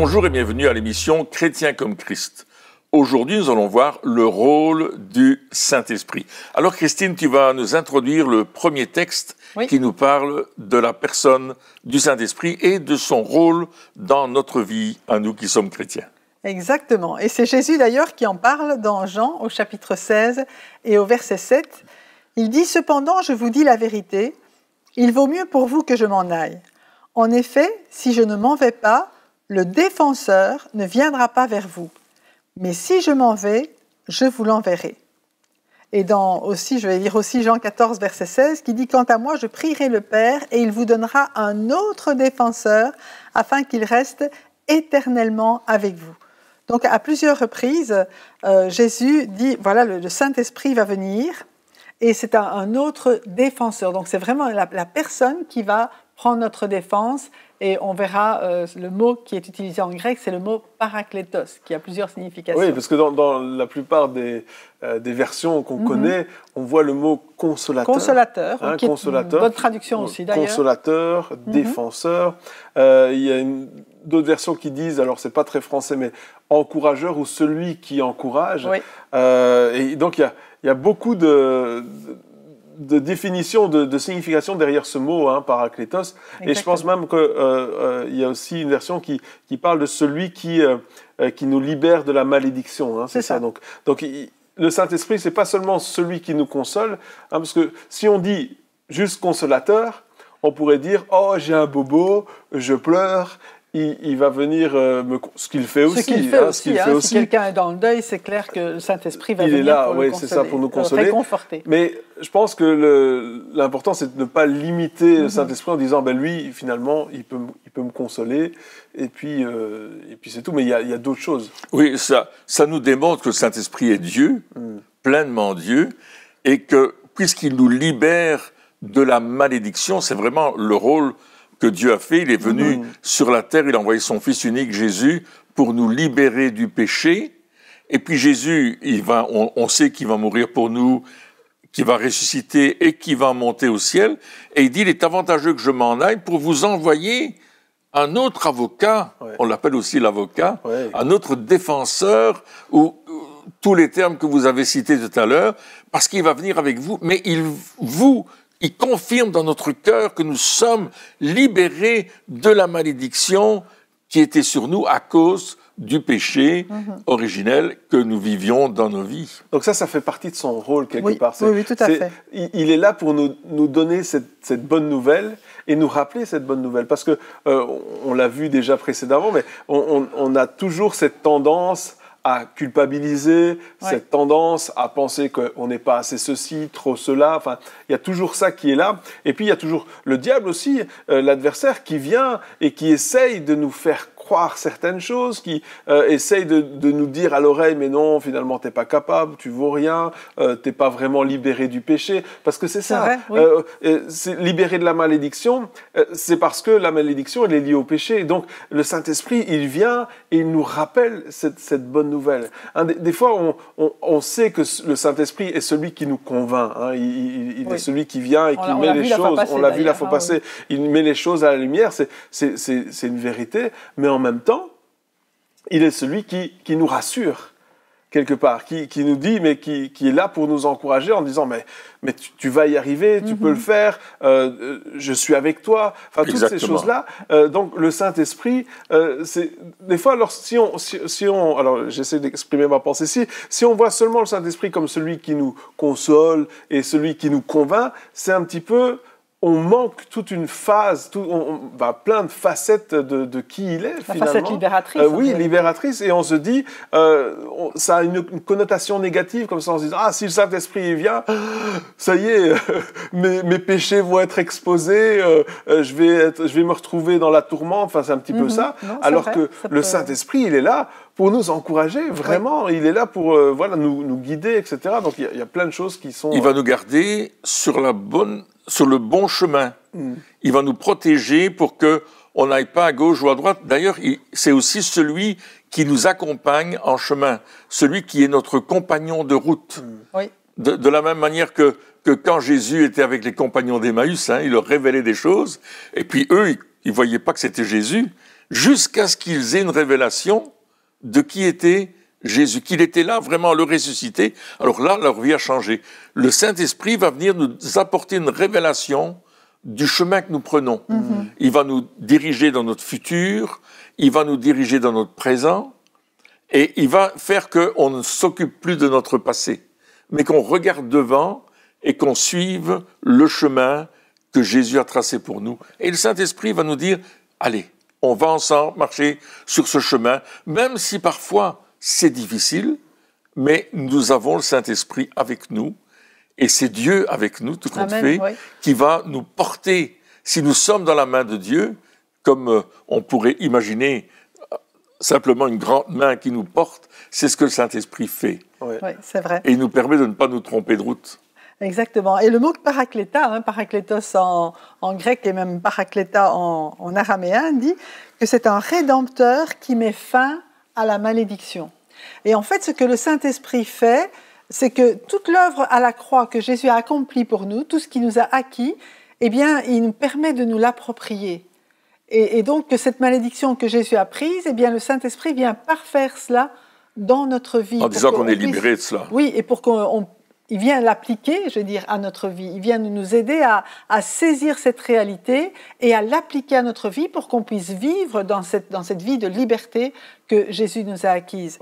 Bonjour et bienvenue à l'émission Chrétien comme Christ. Aujourd'hui, nous allons voir le rôle du Saint-Esprit. Alors Christine, tu vas nous introduire le premier texte qui nous parle de la personne du Saint-Esprit et de son rôle dans notre vie, à nous qui sommes chrétiens. Exactement. Et c'est Jésus d'ailleurs qui en parle dans Jean au chapitre 16 et au verset 7. Il dit « Cependant, je vous dis la vérité, il vaut mieux pour vous que je m'en aille. En effet, si je ne m'en vais pas, le défenseur ne viendra pas vers vous. Mais si je m'en vais, je vous l'enverrai. » Et je vais lire aussi Jean 14, verset 16, qui dit « Quant à moi, je prierai le Père, et il vous donnera un autre défenseur, afin qu'il reste éternellement avec vous. » Donc, à plusieurs reprises, Jésus dit, voilà, le Saint-Esprit va venir, et c'est un autre défenseur. Donc, c'est vraiment la personne qui va prendre notre défense, et on verra le mot qui est utilisé en grec, c'est le mot parakletos, qui a plusieurs significations. Oui, parce que dans la plupart des versions qu'on connaît, on voit le mot consolateur. Consolateur, qui est une bonne traduction aussi d'ailleurs. Consolateur, défenseur. Il y a d'autres versions qui disent, alors c'est pas très français, mais encourageur ou celui qui encourage. Oui. Et donc il y a beaucoup de définition, de signification derrière ce mot, parakletos. Exactement. Et je pense même qu'il y a aussi une version qui parle de celui qui nous libère de la malédiction. C'est ça. Donc le Saint-Esprit, c'est pas seulement celui qui nous console, parce que si on dit juste consolateur, on pourrait dire « Oh, j'ai un bobo, je pleure ». Il va venir ce qu'il fait aussi. Si quelqu'un est dans le deuil, c'est clair que le Saint-Esprit va venir là, pour le consoler, c'est ça, pour nous consoler, réconforter. Mais je pense que l'important, c'est de ne pas limiter le Saint-Esprit en disant, lui, finalement, il peut me consoler, et puis c'est tout. Mais il y a d'autres choses. Oui, ça nous démontre que le Saint-Esprit est Dieu, pleinement Dieu, et que puisqu'il nous libère de la malédiction, c'est vraiment le rôle que Dieu a fait. Il est venu sur la terre, il a envoyé son Fils unique, Jésus, pour nous libérer du péché. Et puis Jésus, on sait qu'il va mourir pour nous, qu'il va ressusciter et qu'il va monter au ciel. Et il dit, il est avantageux que je m'en aille pour vous envoyer un autre avocat, on l'appelle aussi l'avocat, un autre défenseur, ou tous les termes que vous avez cités tout à l'heure, parce qu'il va venir avec vous, mais il confirme dans notre cœur que nous sommes libérés de la malédiction qui était sur nous à cause du péché originel que nous vivions dans nos vies. Donc ça fait partie de son rôle quelque part. Oui, tout à fait. Il est là pour nous donner cette bonne nouvelle et nous rappeler cette bonne nouvelle. Parce que, on l'a vu déjà précédemment, mais on a toujours cette tendance à culpabiliser, cette tendance à penser qu'on n'est pas assez ceci, trop cela. Enfin, il y a toujours ça qui est là. Et puis, il y a toujours le diable aussi, l'adversaire, qui vient et qui essaye de nous faire croire certaines choses, qui essaye de nous dire à l'oreille, mais non, finalement, t'es pas capable, tu vaux rien, t'es pas vraiment libéré du péché. Parce que c'est ça. C'est libéré de la malédiction, c'est parce que la malédiction, elle est liée au péché. Et donc, le Saint-Esprit, il vient et il nous rappelle cette bonne nouvelle. Des fois, on sait que le Saint-Esprit est celui qui nous convainc. Il est celui qui vient et qui met les choses. On l'a vu la fois passée. Il met les choses à la lumière. C'est une vérité. Mais en même temps, il est celui qui nous rassure, quelque part, qui nous dit, mais qui est là pour nous encourager en disant, mais tu vas y arriver, tu peux le faire, je suis avec toi, enfin, toutes ces choses-là. Donc, le Saint-Esprit, des fois, alors, si on alors, j'essaie d'exprimer ma pensée, si on voit seulement le Saint-Esprit comme celui qui nous console et celui qui nous convainc, c'est un petit peu... On manque toute une phase, plein de facettes de qui il est, finalement. La facette libératrice. Oui, libératrice. Et on se dit, ça a une connotation négative, comme ça, on se dit, si le Saint-Esprit vient, ça y est, mes péchés vont être exposés, je vais me retrouver dans la tourmente, enfin, c'est un petit peu ça. Non, alors que le Saint-Esprit, il est là pour nous encourager, vraiment. Il est là pour nous guider, etc. Donc, il y a plein de choses qui sont... Il va nous garder sur le bon chemin. Il va nous protéger pour qu'on n'aille pas à gauche ou à droite. D'ailleurs, c'est aussi celui qui nous accompagne en chemin, celui qui est notre compagnon de route. Oui. De la même manière que quand Jésus était avec les compagnons d'Emmaüs, il leur révélait des choses, et puis eux, ils ne voyaient pas que c'était Jésus, jusqu'à ce qu'ils aient une révélation de qui était Jésus, qu'il était là, vraiment le ressuscité. Alors là, leur vie a changé. Le Saint-Esprit va venir nous apporter une révélation du chemin que nous prenons. Il va nous diriger dans notre futur, il va nous diriger dans notre présent, et il va faire qu'on ne s'occupe plus de notre passé, mais qu'on regarde devant et qu'on suive le chemin que Jésus a tracé pour nous. Et le Saint-Esprit va nous dire, allez, on va ensemble marcher sur ce chemin, même si parfois c'est difficile, mais nous avons le Saint-Esprit avec nous, et c'est Dieu avec nous, tout compte fait, qui va nous porter, si nous sommes dans la main de Dieu, comme on pourrait imaginer simplement une grande main qui nous porte, c'est ce que le Saint-Esprit fait. Oui, c'est vrai. Et il nous permet de ne pas nous tromper de route. Exactement. Et le mot parakléta, paraklétos en grec et même parakléta en araméen, dit que c'est un rédempteur qui met fin à la malédiction. Et en fait, ce que le Saint-Esprit fait, c'est que toute l'œuvre à la croix que Jésus a accomplie pour nous, tout ce qu'il nous a acquis, eh bien, il nous permet de nous l'approprier. Et donc, que cette malédiction que Jésus a prise, eh bien, le Saint-Esprit vient parfaire cela dans notre vie. En disant qu'on est libéré de cela. Oui, et pour il vient l'appliquer, je veux dire, à notre vie. Il vient nous aider à saisir cette réalité et à l'appliquer à notre vie pour qu'on puisse vivre dans cette vie de liberté que Jésus nous a acquise.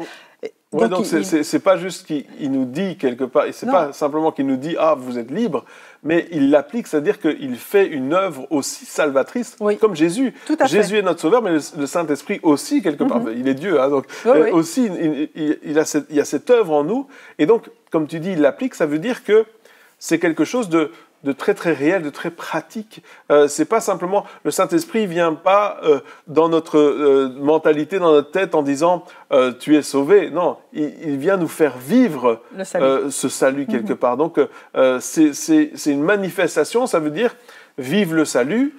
Ouais, donc c'est pas juste qu'il nous dit quelque part, et c'est pas simplement qu'il nous dit « Ah, vous êtes libre », mais il l'applique, c'est-à-dire qu'il fait une œuvre aussi salvatrice, comme Jésus. Jésus est notre sauveur, mais le Saint-Esprit aussi, quelque part. Il est Dieu, hein, donc aussi, il y a cette œuvre en nous. Et donc, comme tu dis, il l'applique, ça veut dire que c'est quelque chose de très très réel, de très pratique. C'est pas simplement, le Saint-Esprit vient pas dans notre mentalité, dans notre tête en disant tu es sauvé. Non, il vient nous faire vivre ce salut quelque part. Donc c'est une manifestation, ça veut dire vivre le salut,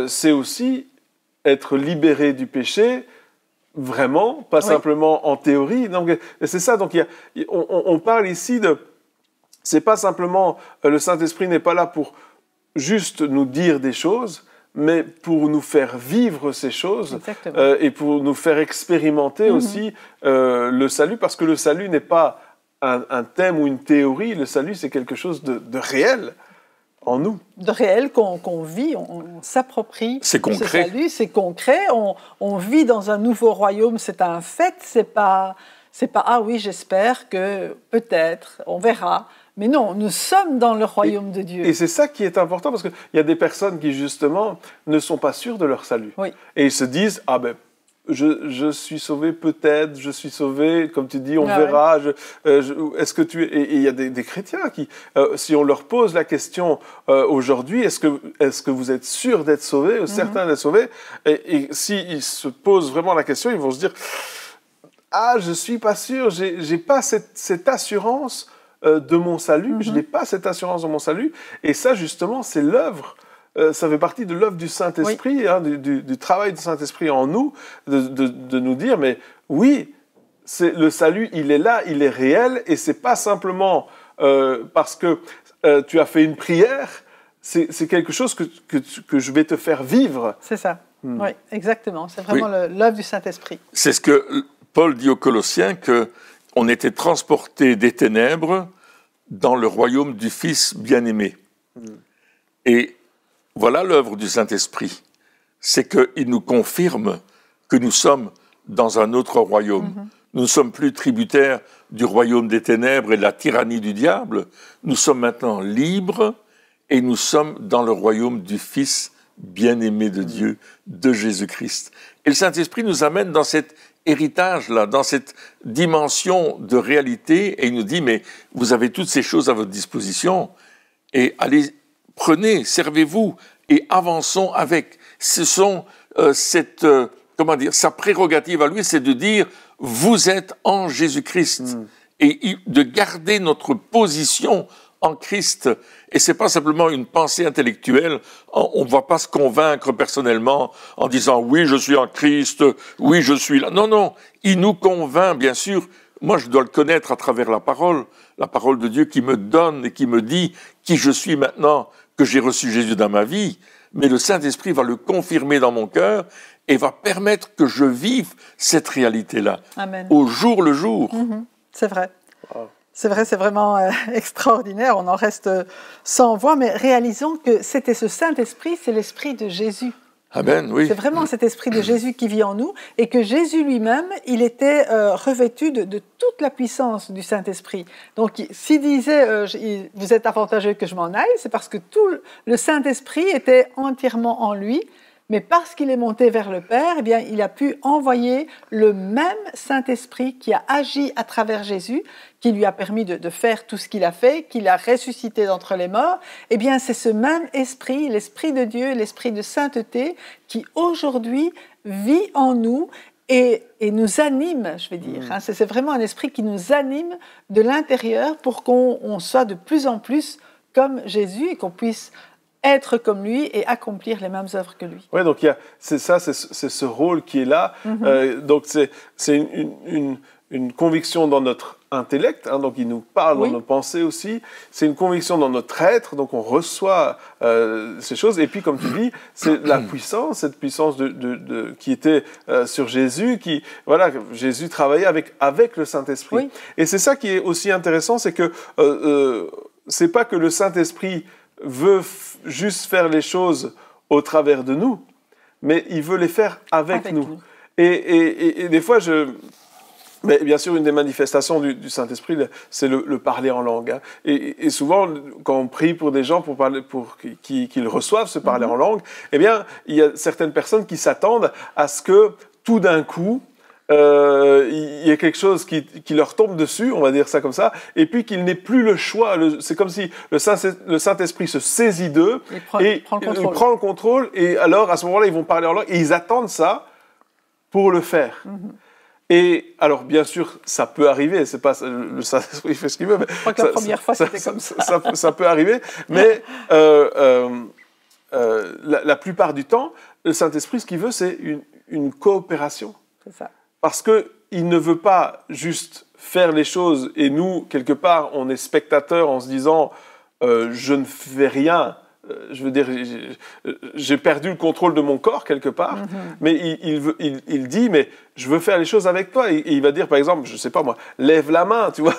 c'est aussi être libéré du péché, vraiment, pas simplement en théorie. Donc c'est ça. Donc on parle ici de c'est pas simplement, le Saint-Esprit n'est pas là pour juste nous dire des choses, mais pour nous faire vivre ces choses et pour nous faire expérimenter aussi le salut, parce que le salut n'est pas un thème ou une théorie, le salut c'est quelque chose de réel en nous. De réel qu'on vit, on s'approprie ce salut, c'est concret, on vit dans un nouveau royaume, c'est un fait, c'est pas ah oui j'espère que peut-être, on verra. Mais non, nous sommes dans le royaume de Dieu. Et c'est ça qui est important, parce qu'il y a des personnes qui, justement, ne sont pas sûres de leur salut. Et ils se disent, ah ben, je suis sauvé peut-être, je suis sauvé, comme tu dis, on verra. Est-ce que tu es... Et il y a des chrétiens qui, si on leur pose la question aujourd'hui, est-ce que vous êtes sûrs d'être sauvés, certains d'être sauvés, et s'ils se posent vraiment la question, ils vont se dire, ah, je suis pas sûr, j'ai pas cette assurance de mon salut, je n'ai pas cette assurance de mon salut, et ça justement c'est l'œuvre, ça fait partie de l'œuvre du Saint-Esprit, du travail du Saint-Esprit en nous, de nous dire, mais oui, le salut il est là, il est réel, et c'est pas simplement parce que tu as fait une prière, c'est quelque chose que je vais te faire vivre. C'est ça, oui, exactement, c'est vraiment l'œuvre du Saint-Esprit. C'est ce que Paul dit aux Colossiens, qu'on était transportés des ténèbres dans le royaume du Fils bien-aimé. Et voilà l'œuvre du Saint-Esprit. C'est qu'il nous confirme que nous sommes dans un autre royaume. Nous ne sommes plus tributaires du royaume des ténèbres et de la tyrannie du diable. Nous sommes maintenant libres et nous sommes dans le royaume du Fils bien-aimé de Dieu, de Jésus-Christ. Et le Saint-Esprit nous amène dans cet héritage-là, dans cette dimension de réalité, et il nous dit, mais vous avez toutes ces choses à votre disposition, et allez, prenez, servez-vous, et avançons avec. Ce sont sa prérogative à lui, c'est de dire, vous êtes en Jésus-Christ, et de garder notre position en Christ. Et c'est pas simplement une pensée intellectuelle. On ne va pas se convaincre personnellement en disant oui, je suis en Christ, oui, je suis là. Non, non. Il nous convainc, bien sûr. Moi, je dois le connaître à travers la parole de Dieu qui me donne et qui me dit qui je suis maintenant que j'ai reçu Jésus dans ma vie. Mais le Saint-Esprit va le confirmer dans mon cœur et va permettre que je vive cette réalité-là, Amen. au jour le jour. C'est vrai. C'est vrai, c'est vraiment extraordinaire. On en reste sans voix, mais réalisons que c'était ce Saint-Esprit, c'est l'Esprit de Jésus. Amen, oui. C'est vraiment cet Esprit de Jésus qui vit en nous et que Jésus lui-même, il était revêtu de toute la puissance du Saint-Esprit. Donc, s'il disait « vous êtes avantageux que je m'en aille », c'est parce que tout le Saint-Esprit était entièrement en lui. Mais parce qu'il est monté vers le Père, eh bien, il a pu envoyer le même Saint-Esprit qui a agi à travers Jésus, qui lui a permis de faire tout ce qu'il a fait, qu'il a ressuscité d'entre les morts. Eh bien, c'est ce même Esprit, l'Esprit de Dieu, l'Esprit de sainteté, qui aujourd'hui vit en nous et nous anime, je vais dire. C'est vraiment un esprit qui nous anime de l'intérieur pour qu'on soit de plus en plus comme Jésus et qu'on puisse être comme lui et accomplir les mêmes œuvres que lui. Oui, donc c'est ce rôle qui est là. Donc c'est une conviction dans notre intellect, donc il nous parle dans nos pensées aussi. C'est une conviction dans notre être, donc on reçoit ces choses. Et puis, comme tu dis, c'est la puissance, cette puissance qui était sur Jésus, Jésus travaillait avec le Saint-Esprit. Oui. Et c'est ça qui est aussi intéressant, c'est que c'est pas que le Saint-Esprit veut juste faire les choses au travers de nous, mais il veut les faire avec nous. Et des fois, mais bien sûr, une des manifestations du Saint-Esprit, c'est le parler en langue. Et souvent, quand on prie pour des gens pour qu'ils reçoivent ce parler en langue, eh bien, il y a certaines personnes qui s'attendent à ce que tout d'un coup, il y a quelque chose qui leur tombe dessus, on va dire ça comme ça, et puis qu'il n'ait plus le choix. C'est comme si le Saint-Esprit se saisit d'eux et prend le contrôle. Et alors, à ce moment-là, ils vont parler en langue et ils attendent ça pour le faire. Et alors, bien sûr, ça peut arriver. C'est pas le Saint-Esprit fait ce qu'il veut. Mais je crois que la première fois, c'était comme ça. Ça peut arriver, mais la plupart du temps, le Saint-Esprit, ce qu'il veut, c'est une coopération. C'est ça. Parce qu'il ne veut pas juste faire les choses et nous, quelque part, on est spectateurs en se disant je ne fais rien. Je veux dire, j'ai perdu le contrôle de mon corps quelque part, mais il dit, mais je veux faire les choses avec toi. Et il va dire, par exemple, je ne sais pas moi, lève la main, tu vois,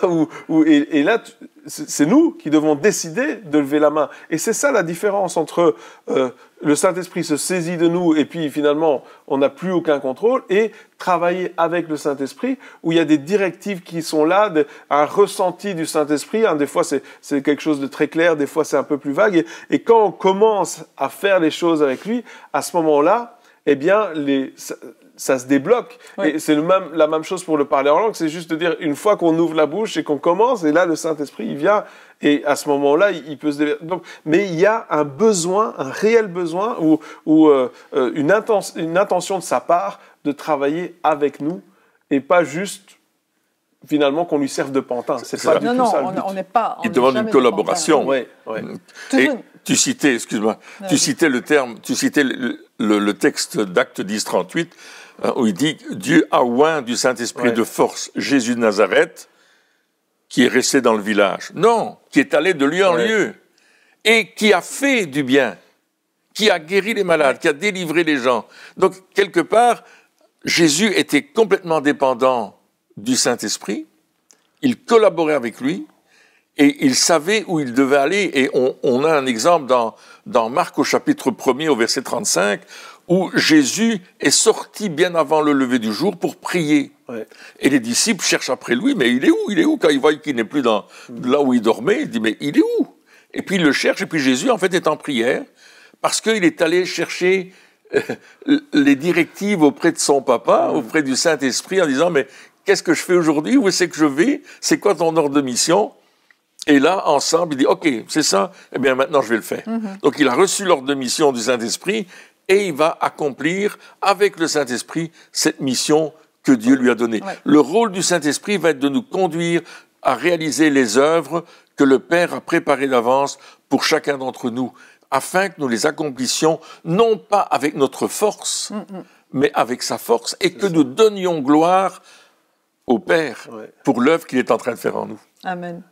et là, c'est nous qui devons décider de lever la main. Et c'est ça la différence entre le Saint-Esprit se saisit de nous et puis finalement, on n'a plus aucun contrôle, et travailler avec le Saint-Esprit, où il y a des directives qui sont là, un ressenti du Saint-Esprit. Des fois, c'est quelque chose de très clair, des fois, c'est un peu plus vague. Et quand on commence à faire les choses avec lui, à ce moment-là, eh bien, ça se débloque. Oui. Et c'est la même chose pour le parler en langue. C'est juste de dire, une fois qu'on ouvre la bouche et qu'on commence, et là, le Saint-Esprit, il vient. Et à ce moment-là, il peut se déverser. Mais il y a un besoin, un réel besoin, ou une intention de sa part de travailler avec nous, et pas juste, finalement, qu'on lui serve de pantin. C'est pas du tout ça le but. On n'est pas... Il demande une collaboration. Oui. Et tu citais, excuse-moi, tu citais le terme, tu citais le texte d'Actes 10-38, où il dit « Dieu a oint du Saint-Esprit de force Jésus de Nazareth, qui est resté dans le village. » Non, qui est allé de lieu en lieu, et qui a fait du bien, qui a guéri les malades, qui a délivré les gens. Donc, quelque part, Jésus était complètement dépendant du Saint-Esprit, il collaborait avec lui, et il savait où il devait aller. Et on a un exemple dans Marc au chapitre 1er, au verset 35, où Jésus est sorti bien avant le lever du jour pour prier. Ouais. Et les disciples cherchent après lui, mais il est où ? Il est où ? Quand ils voient qu'il n'est plus là où il dormait, ils disent, mais il est où ? Et puis ils le cherchent, et puis Jésus, en fait, est en prière, parce qu'il est allé chercher les directives auprès de son papa, auprès du Saint-Esprit, en disant, mais qu'est-ce que je fais aujourd'hui ? Où est-ce que je vais ? C'est quoi ton ordre de mission ? Et là, ensemble, il dit, OK, c'est ça, eh bien maintenant je vais le faire. Donc il a reçu l'ordre de mission du Saint-Esprit, et il va accomplir avec le Saint-Esprit cette mission que Dieu lui a donnée. Ouais. Le rôle du Saint-Esprit va être de nous conduire à réaliser les œuvres que le Père a préparées d'avance pour chacun d'entre nous, afin que nous les accomplissions, non pas avec notre force, mais avec sa force, et que nous donnions gloire au Père pour l'œuvre qu'il est en train de faire en nous. Amen.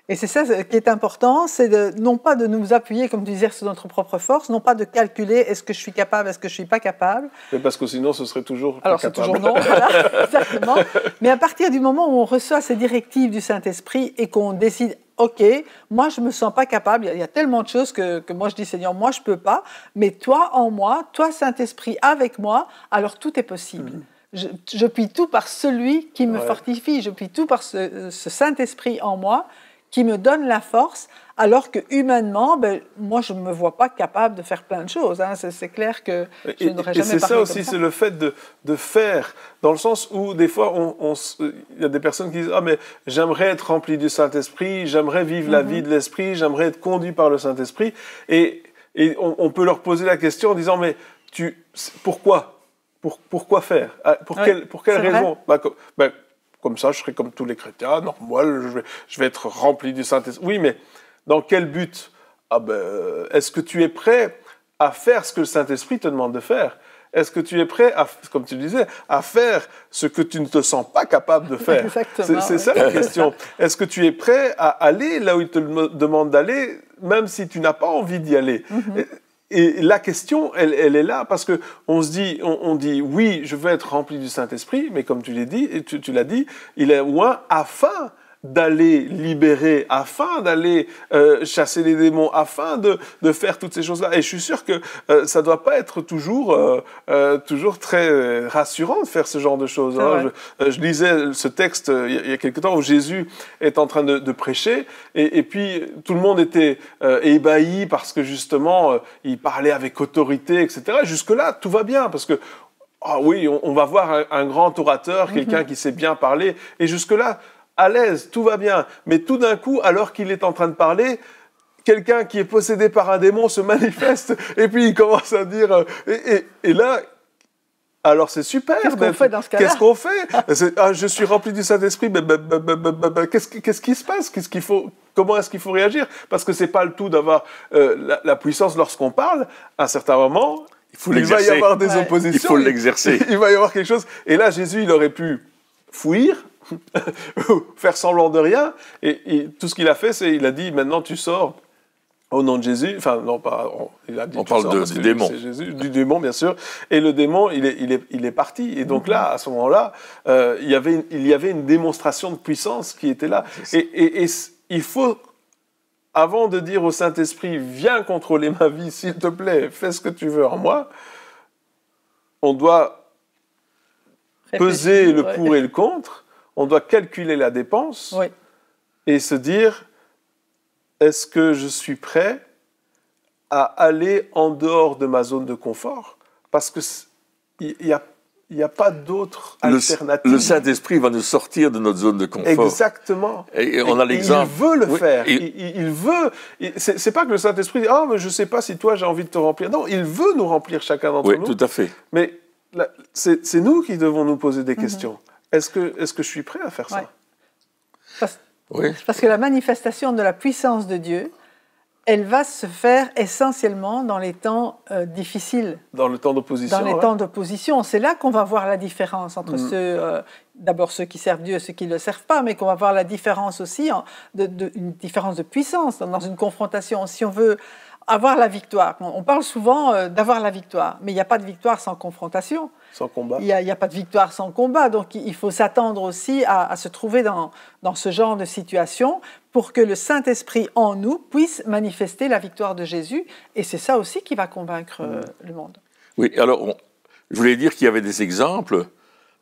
Et c'est ça qui est important, c'est non pas de nous appuyer, comme tu disais, sur notre propre force, non pas de calculer est-ce que je suis capable, est-ce que je ne suis pas capable. Mais parce que sinon, ce serait toujours pas Alors c'est capable. toujours non, voilà, exactement. Mais à partir du moment où on reçoit ces directives du Saint-Esprit et qu'on décide, ok, moi je ne me sens pas capable, il y a tellement de choses que moi je dis, Seigneur, moi je ne peux pas, mais toi en moi, toi Saint-Esprit avec moi, alors tout est possible. Je puis tout par celui qui me fortifie, je puis tout par ce Saint-Esprit en moi qui me donne la force, alors que humainement, moi je ne me vois pas capable de faire plein de choses. Hein. C'est clair que je n'aurais jamais parlé comme ça. Et c'est ça aussi, c'est le fait de faire, dans le sens où des fois, il y a des personnes qui disent « Ah, mais j'aimerais être rempli du Saint-Esprit, j'aimerais vivre la vie de l'Esprit, j'aimerais être conduit par le Saint-Esprit. » Et on peut leur poser la question en disant « Mais pourquoi ? Pourquoi faire ? Pour quelle raison ? Comme ça, je serai comme tous les chrétiens, normal, je vais être rempli du Saint-Esprit. Oui, mais dans quel but ? Est-ce que tu es prêt à faire ce que le Saint-Esprit te demande de faire ? Est-ce que tu es prêt, comme tu le disais, à faire ce que tu ne te sens pas capable de faire ? C'est ça la question. Est-ce que tu es prêt à aller là où il te demande d'aller, même si tu n'as pas envie d'y aller ? Et la question, elle est là, parce qu'on se dit, on dit, oui, je veux être rempli du Saint-Esprit, mais comme tu l'as dit, il est loin afin d'aller libérer, afin d'aller chasser les démons, afin de faire toutes ces choses-là. Et je suis sûr que ça ne doit pas être toujours très rassurant de faire ce genre de choses. Hein. Je lisais ce texte il y a quelque temps où Jésus est en train de prêcher et puis tout le monde était ébahi parce que justement il parlait avec autorité, etc. Et jusque-là, tout va bien parce que oui, on va voir un grand orateur, quelqu'un qui sait bien parler, et jusque-là, à l'aise, tout va bien. Mais tout d'un coup, alors qu'il est en train de parler, quelqu'un qui est possédé par un démon se manifeste et puis il commence à dire... Et là, alors c'est super. Qu'est-ce qu'on fait dans ce cas-là ? Qu'est-ce qu'on fait ? Je suis rempli du Saint-Esprit, qu'est-ce qui se passe ? Comment est-ce qu'il faut réagir ? Parce que c'est pas le tout d'avoir la puissance lorsqu'on parle. À un certain moment, il va y avoir des oppositions. Il faut l'exercer. Il va y avoir quelque chose. Et là, Jésus, il aurait pu fuir, faire semblant de rien, et tout ce qu'il a fait, c'est il a dit maintenant tu sors au nom de Jésus. Enfin non pas, il a dit. On parle du démon. C'est Jésus, du démon bien sûr. Et le démon il est parti. Et donc là à ce moment-là, il y avait une démonstration de puissance qui était là. Et il faut, avant de dire au Saint-Esprit viens contrôler ma vie s'il te plaît, fais ce que tu veux en moi, on doit peser le pour et le contre. On doit calculer la dépense et se dire, est-ce que je suis prêt à aller en dehors de ma zone de confort ? Parce qu'il n'y a pas d'autre alternative. Le Saint-Esprit va nous sortir de notre zone de confort. Exactement. Et on a l'exemple. Il veut le faire. Il veut. C'est pas que le Saint-Esprit dit, mais je ne sais pas si toi j'ai envie de te remplir. Non, il veut nous remplir chacun d'entre nous. Oui, tout à fait. Mais c'est nous qui devons nous poser des questions. Est-ce que je suis prêt à faire ça ? Parce que la manifestation de la puissance de Dieu, elle va se faire essentiellement dans les temps difficiles. Dans le temps d'opposition. Dans les temps d'opposition. C'est là qu'on va voir la différence entre d'abord ceux qui servent Dieu et ceux qui ne le servent pas, mais qu'on va voir la différence aussi, une différence de puissance dans une confrontation. Si on veut avoir la victoire, on parle souvent d'avoir la victoire, mais il n'y a pas de victoire sans confrontation. Sans combat. Il n'y a pas de victoire sans combat, donc il faut s'attendre aussi à se trouver dans ce genre de situation pour que le Saint-Esprit en nous puisse manifester la victoire de Jésus, et c'est ça aussi qui va convaincre le monde. Oui, alors je voulais dire qu'il y avait des exemples,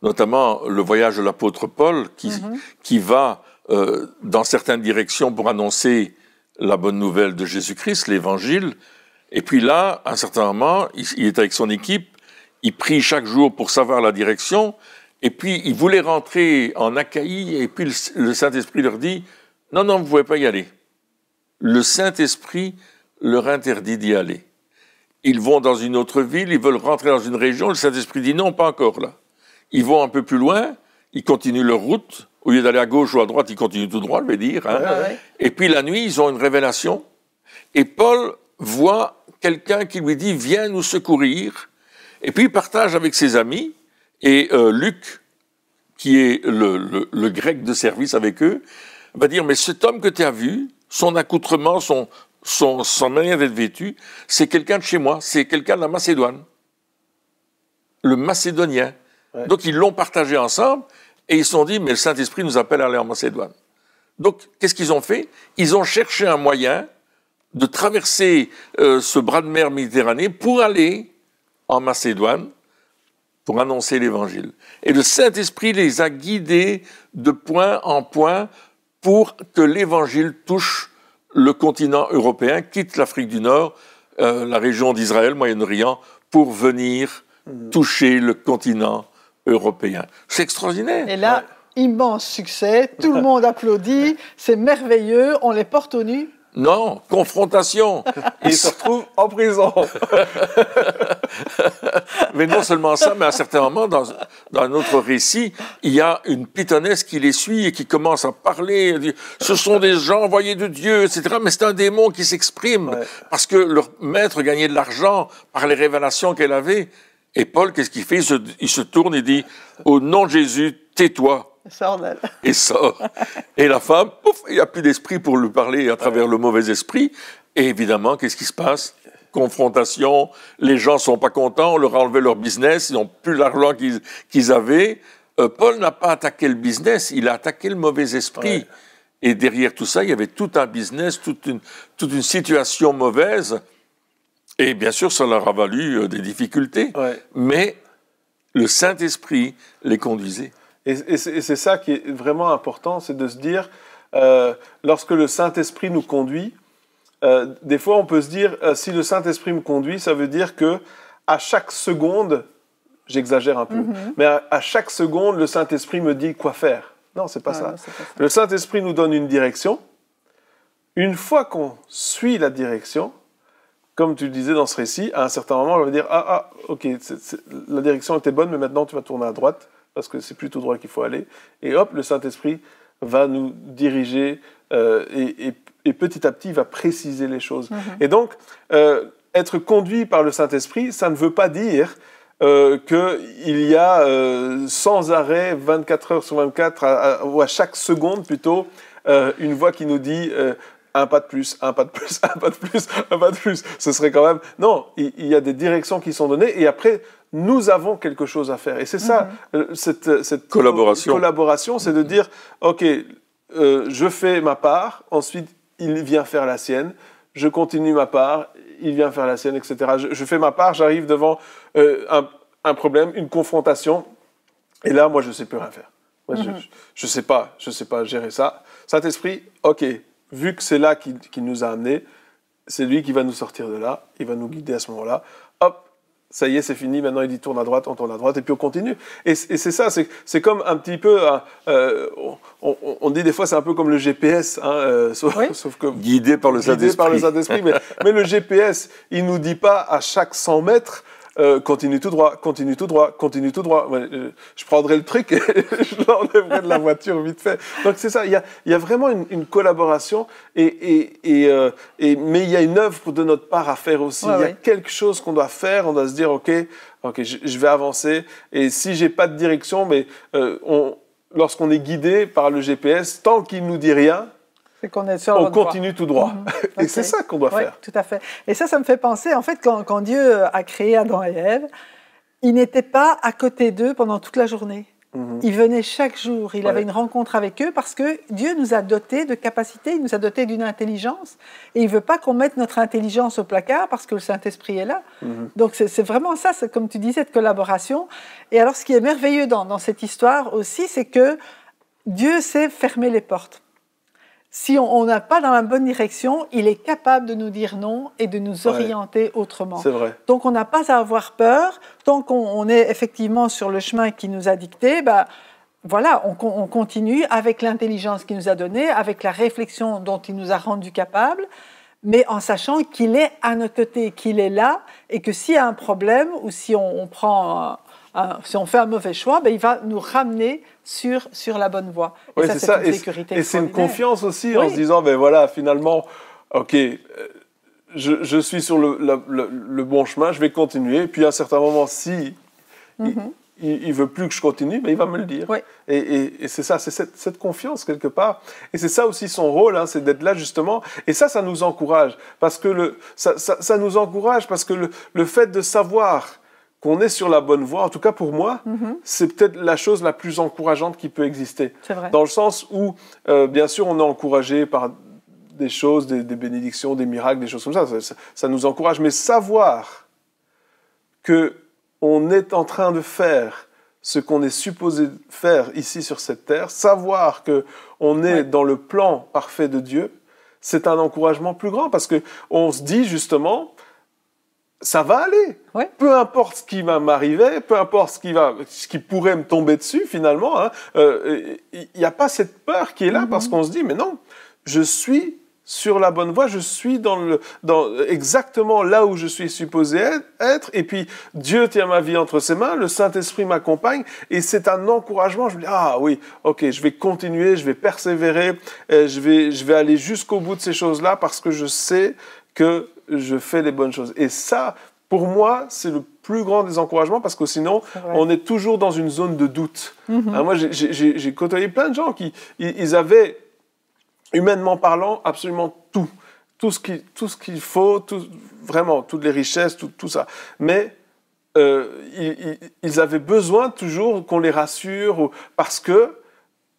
notamment le voyage de l'apôtre Paul qui va dans certaines directions pour annoncer la bonne nouvelle de Jésus-Christ, l'évangile, et puis là, à un certain moment, il est avec son équipe, il prie chaque jour pour savoir la direction, et puis il voulait rentrer en Achaïe, et puis le Saint-Esprit leur dit « Non, vous ne pouvez pas y aller. » Le Saint-Esprit leur interdit d'y aller. Ils vont dans une autre ville, ils veulent rentrer dans une région, le Saint-Esprit dit « Non, pas encore là. » Ils vont un peu plus loin, ils continuent leur route, au lieu d'aller à gauche ou à droite, ils continuent tout droit, je vais dire. Et puis la nuit, ils ont une révélation, et Paul voit quelqu'un qui lui dit « Viens nous secourir ». Et puis il partage avec ses amis, et Luc, qui est le grec de service avec eux, va dire, mais cet homme que tu as vu, son accoutrement, son manière d'être vêtu, c'est quelqu'un de chez moi, c'est quelqu'un de la Macédoine. Le Macédonien. Ouais. Donc ils l'ont partagé ensemble et ils se sont dit, mais le Saint-Esprit nous appelle à aller en Macédoine. Donc qu'est-ce qu'ils ont fait? Ils ont cherché un moyen de traverser ce bras de mer Méditerranée pour aller en Macédoine, pour annoncer l'Évangile. Et le Saint-Esprit les a guidés de point en point pour que l'Évangile touche le continent européen, quitte l'Afrique du Nord, la région d'Israël, Moyen-Orient, pour venir toucher le continent européen. C'est extraordinaire. Et là, immense succès, tout le monde applaudit, c'est merveilleux, on les porte au nu. Non, confrontation. Ils se retrouvent en prison. Mais non seulement ça, mais à un certain moment, dans un autre récit, il y a une pythonesse qui les suit et qui commence à parler, à dire, ce sont des gens envoyés de Dieu, etc. Mais c'est un démon qui s'exprime parce que leur maître gagnait de l'argent par les révélations qu'elle avait. Et Paul, qu'est-ce qu'il fait? Il se tourne et dit, au nom de Jésus, tais-toi. Sort d'elle. Et sort. Et la femme, pouf, il n'y a plus d'esprit pour lui parler à travers le mauvais esprit. Et évidemment, qu'est-ce qui se passe? Confrontation, les gens ne sont pas contents, on leur a enlevé leur business, ils n'ont plus l'argent qu'ils avaient. Paul n'a pas attaqué le business, il a attaqué le mauvais esprit. Ouais. Et derrière tout ça, il y avait tout un business, toute une situation mauvaise. Et bien sûr, ça leur a valu des difficultés. Ouais. Mais le Saint-Esprit les conduisait. Et c'est ça qui est vraiment important, c'est de se dire, lorsque le Saint-Esprit nous conduit, des fois on peut se dire, si le Saint-Esprit me conduit, ça veut dire que à chaque seconde, j'exagère un peu, mais à chaque seconde, le Saint-Esprit me dit quoi faire. Non, c'est pas ça. Non, c'est pas ça. Le Saint-Esprit nous donne une direction. Une fois qu'on suit la direction, comme tu le disais dans ce récit, à un certain moment, on va dire, ok, la direction était bonne, mais maintenant tu vas tourner à droite, parce que c'est plutôt droit qu'il faut aller. Et hop, le Saint-Esprit va nous diriger et petit à petit, il va préciser les choses. Et donc, être conduit par le Saint-Esprit, ça ne veut pas dire qu'il y a sans arrêt, 24 heures sur 24, ou à chaque seconde plutôt, une voix qui nous dit un pas de plus, un pas de plus, un pas de plus, un pas de plus. Ce serait quand même... Non, il y a des directions qui sont données et après, nous avons quelque chose à faire. Et c'est ça, cette collaboration, c'est de dire, OK, je fais ma part, ensuite il vient faire la sienne, je continue ma part, il vient faire la sienne, etc. Je fais ma part, j'arrive devant un problème, une confrontation, et là, moi, je ne sais plus rien faire. Moi, je sais pas gérer ça. Saint-Esprit, OK, vu que c'est là qu'il nous a amenés, c'est lui qui va nous sortir de là, il va nous guider à ce moment-là. Hop, ça y est, c'est fini, maintenant il dit tourne à droite, et puis on continue. Et c'est ça, c'est comme un petit peu, on dit des fois c'est un peu comme le GPS, sauf que... Guidé par le Saint-Esprit. Mais le GPS, il ne nous dit pas à chaque 100 mètres, continue tout droit, continue tout droit, continue tout droit. Je prendrai le truc et je l'enlèverai de la voiture vite fait. Donc c'est ça, il y a vraiment une collaboration, mais il y a une œuvre de notre part à faire aussi. Il y a quelque chose qu'on doit faire, on doit se dire, OK, je vais avancer. Et si j'ai pas de direction, mais lorsqu'on est guidé par le GPS, tant qu'il nous dit rien, on continue tout droit. Et c'est ça qu'on doit faire. Tout à fait. Et ça me fait penser, en fait, quand Dieu a créé Adam et Ève, il n'était pas à côté d'eux pendant toute la journée. Il venait chaque jour, il avait une rencontre avec eux parce que Dieu nous a dotés de capacités, il nous a dotés d'une intelligence et il ne veut pas qu'on mette notre intelligence au placard parce que le Saint-Esprit est là. Donc c'est vraiment ça, c'est comme tu dis, cette collaboration. Et alors ce qui est merveilleux dans cette histoire aussi, c'est que Dieu sait fermer les portes. Si on n'a pas dans la bonne direction, il est capable de nous dire non et de nous orienter autrement. C'est vrai. Donc on n'a pas à avoir peur. Tant qu'on est effectivement sur le chemin qui nous a dicté, voilà, on continue avec l'intelligence qu'il nous a donnée, avec la réflexion dont il nous a rendus capables, mais en sachant qu'il est à notre côté, qu'il est là, et que s'il y a un problème ou si on fait un mauvais choix, il va nous ramener sur la bonne voie. Et oui, ça, c'est une sécurité et c'est une confiance aussi en se disant, voilà, finalement, OK, je suis sur le bon chemin, je vais continuer. Puis à un certain moment, si il il veut plus que je continue, mais il va me le dire. Oui. Et c'est ça, c'est cette confiance quelque part. Et c'est ça aussi son rôle, hein, c'est d'être là justement. Et ça nous encourage. Parce que ça nous encourage parce que le fait de savoir qu'on est sur la bonne voie, en tout cas pour moi, c'est peut-être la chose la plus encourageante qui peut exister. C'est vrai. Dans le sens où, bien sûr, on est encouragé par des choses, des bénédictions, des miracles, des choses comme ça nous encourage. Mais savoir qu'on est en train de faire ce qu'on est supposé faire ici sur cette terre, savoir qu'on est dans le plan parfait de Dieu, c'est un encouragement plus grand parce qu'on se dit justement, ça va aller. Oui. Peu importe ce qui va m'arriver, peu importe ce qui pourrait me tomber dessus finalement, hein, il n'y a pas cette peur qui est là parce qu'on se dit, mais non, je suis sur la bonne voie, je suis exactement là où je suis supposé être, et puis Dieu tient ma vie entre ses mains, le Saint-Esprit m'accompagne, et c'est un encouragement. Je me dis, ah oui, ok, je vais continuer, je vais persévérer, je vais aller jusqu'au bout de ces choses-là parce que je sais que je fais les bonnes choses. Et ça, pour moi, c'est le plus grand des encouragements parce que sinon, on est toujours dans une zone de doute. Hein, moi, j'ai côtoyé plein de gens qui ils avaient, humainement parlant, absolument tout ce qu'il faut, vraiment, toutes les richesses, tout ça. Mais ils avaient besoin toujours qu'on les rassure parce que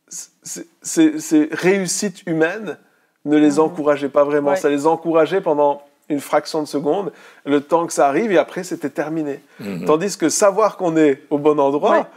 ces réussites humaines ne les encourageaient pas vraiment. Ouais. Ça les encourageait pendant une fraction de seconde, le temps que ça arrive, et après, c'était terminé. Tandis que savoir qu'on est au bon endroit,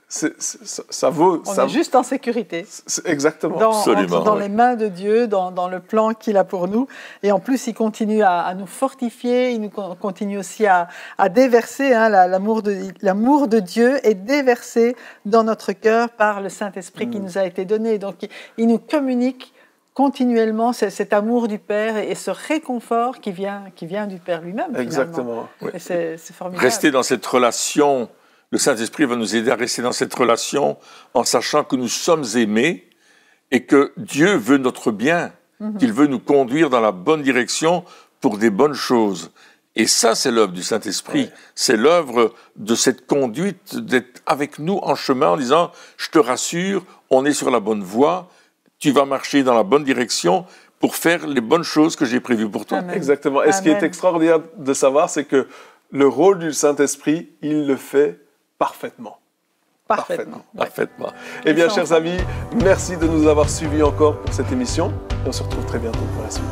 ça vaut... On est juste en sécurité. Exactement. Absolument, dans les mains de Dieu, dans le plan qu'il a pour nous. Et en plus, il continue à nous fortifier, il nous continue aussi à déverser, hein, l'amour de Dieu est déversé dans notre cœur par le Saint-Esprit qui nous a été donné. Donc, il nous communique continuellement cet amour du Père et ce réconfort qui vient du Père lui-même. Exactement. Oui. Et c'est formidable. Rester dans cette relation, le Saint-Esprit va nous aider à rester dans cette relation en sachant que nous sommes aimés et que Dieu veut notre bien, qu'il veut nous conduire dans la bonne direction pour des bonnes choses. Et ça, c'est l'œuvre du Saint-Esprit. Ouais. C'est l'œuvre de cette conduite, d'être avec nous en chemin en disant « Je te rassure, on est sur la bonne voie, tu vas marcher dans la bonne direction pour faire les bonnes choses que j'ai prévues pour toi. » Exactement. Et ce qui est extraordinaire de savoir, c'est que le rôle du Saint-Esprit, il le fait parfaitement. Parfaitement. Parfaitement. Eh bien, chers amis, merci de nous avoir suivis encore pour cette émission. Et on se retrouve très bientôt pour la suite.